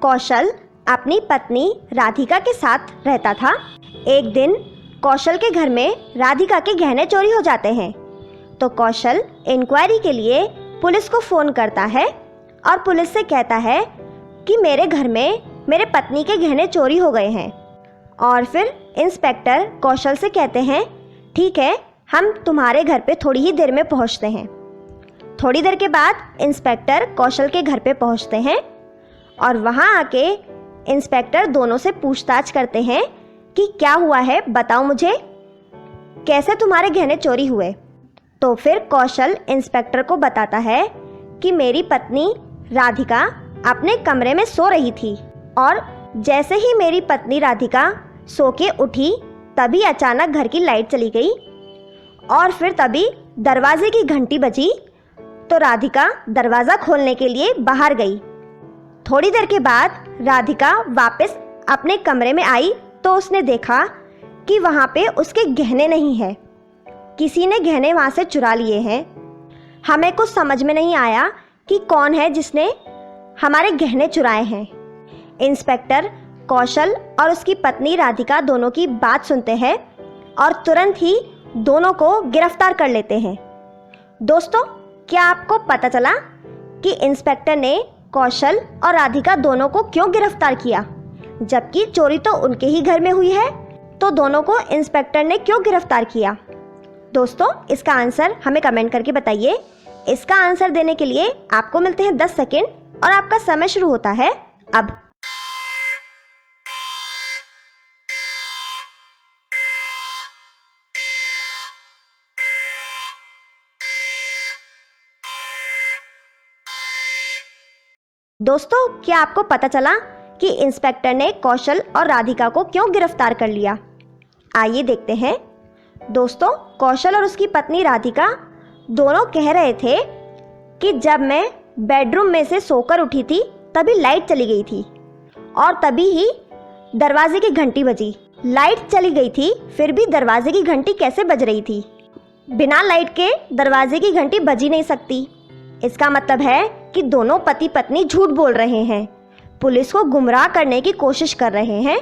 कौशल अपनी पत्नी राधिका के साथ रहता था। एक दिन कौशल के घर में राधिका के गहने चोरी हो जाते हैं, तो कौशल इंक्वायरी के लिए पुलिस को फ़ोन करता है और पुलिस से कहता है कि मेरे घर में मेरे पत्नी के गहने चोरी हो गए हैं। और फिर इंस्पेक्टर कौशल से कहते हैं, ठीक है, हम तुम्हारे घर पे थोड़ी ही देर में पहुंचते हैं। थोड़ी देर के बाद इंस्पेक्टर कौशल के घर पे पहुंचते हैं और वहां आके इंस्पेक्टर दोनों से पूछताछ करते हैं कि क्या हुआ है, बताओ मुझे, कैसे तुम्हारे गहने चोरी हुए। तो फिर कौशल इंस्पेक्टर को बताता है कि मेरी पत्नी राधिका अपने कमरे में सो रही थी और जैसे ही मेरी पत्नी राधिका सो के उठी तभी अचानक घर की लाइट चली गई और फिर तभी दरवाजे की घंटी बजी, तो राधिका दरवाज़ा खोलने के लिए बाहर गई। थोड़ी देर के बाद राधिका वापस अपने कमरे में आई तो उसने देखा कि वहाँ पे उसके गहने नहीं हैं, किसी ने गहने वहाँ से चुरा लिए हैं। हमें कुछ समझ में नहीं आया कि कौन है जिसने हमारे गहने चुराए हैं। इंस्पेक्टर कौशल और उसकी पत्नी राधिका दोनों की बात सुनते हैं और तुरंत ही दोनों को गिरफ्तार कर लेते हैं। दोस्तों, क्या आपको पता चला कि इंस्पेक्टर ने कौशल और राधिका दोनों को क्यों गिरफ्तार किया? जबकि चोरी तो उनके ही घर में हुई है, तो दोनों को इंस्पेक्टर ने क्यों गिरफ्तार किया? दोस्तों, इसका आंसर हमें कमेंट करके बताइए। इसका आंसर देने के लिए आपको मिलते हैं 10 सेकेंड और आपका समय शुरू होता है अब। दोस्तों, क्या आपको पता चला कि इंस्पेक्टर ने कौशल और राधिका को क्यों गिरफ्तार कर लिया? आइए देखते हैं। दोस्तों, कौशल और उसकी पत्नी राधिका दोनों कह रहे थे कि जब मैं बेडरूम में से सोकर उठी थी तभी लाइट चली गई थी और तभी ही दरवाजे की घंटी बजी। लाइट चली गई थी फिर भी दरवाजे की घंटी कैसे बज रही थी? बिना लाइट के दरवाजे की घंटी बज ही नहीं सकती। इसका मतलब है कि दोनों पति पत्नी झूठ बोल रहे हैं, पुलिस को गुमराह करने की कोशिश कर रहे हैं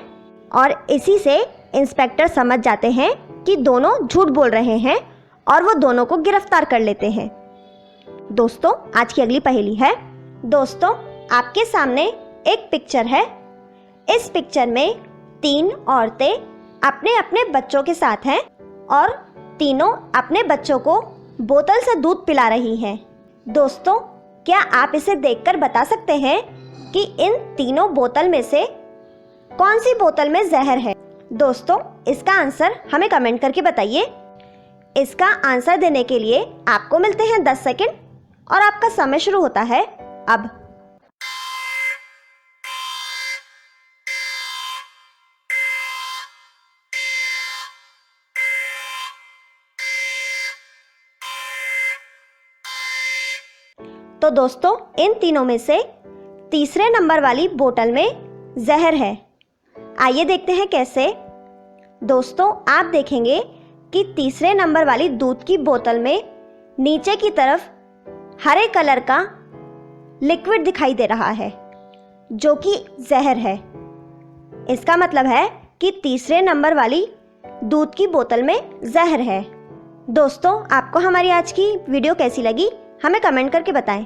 और इसी से इंस्पेक्टर समझ जाते हैं कि दोनों झूठ बोल रहे हैं और वो दोनों को गिरफ्तार कर लेते हैं। दोस्तों, आज की अगली पहेली है। दोस्तों, आपके सामने एक पिक्चर है। इस पिक्चर में 3 औरतें अपने अपने बच्चों के साथ हैं और तीनों अपने बच्चों को बोतल से दूध पिला रही हैं। दोस्तों, क्या आप इसे देखकर बता सकते हैं कि इन तीनों बोतल में से कौन सी बोतल में जहर है? दोस्तों, इसका आंसर हमें कमेंट करके बताइए। इसका आंसर देने के लिए आपको मिलते हैं 10 सेकंड और आपका समय शुरू होता है अब। तो दोस्तों, इन तीनों में से तीसरे नंबर वाली बोतल में जहर है। आइए देखते हैं कैसे। दोस्तों, आप देखेंगे कि तीसरे नंबर वाली दूध की बोतल में नीचे की तरफ हरे कलर का लिक्विड दिखाई दे रहा है जो कि जहर है। इसका मतलब है कि तीसरे नंबर वाली दूध की बोतल में जहर है। दोस्तों, आपको हमारी आज की वीडियो कैसी लगी हमें कमेंट करके बताएं।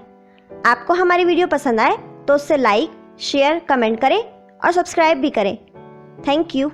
आपको हमारी वीडियो पसंद आए तो उससे लाइक, शेयर, कमेंट करें और सब्सक्राइब भी करें। Thank you.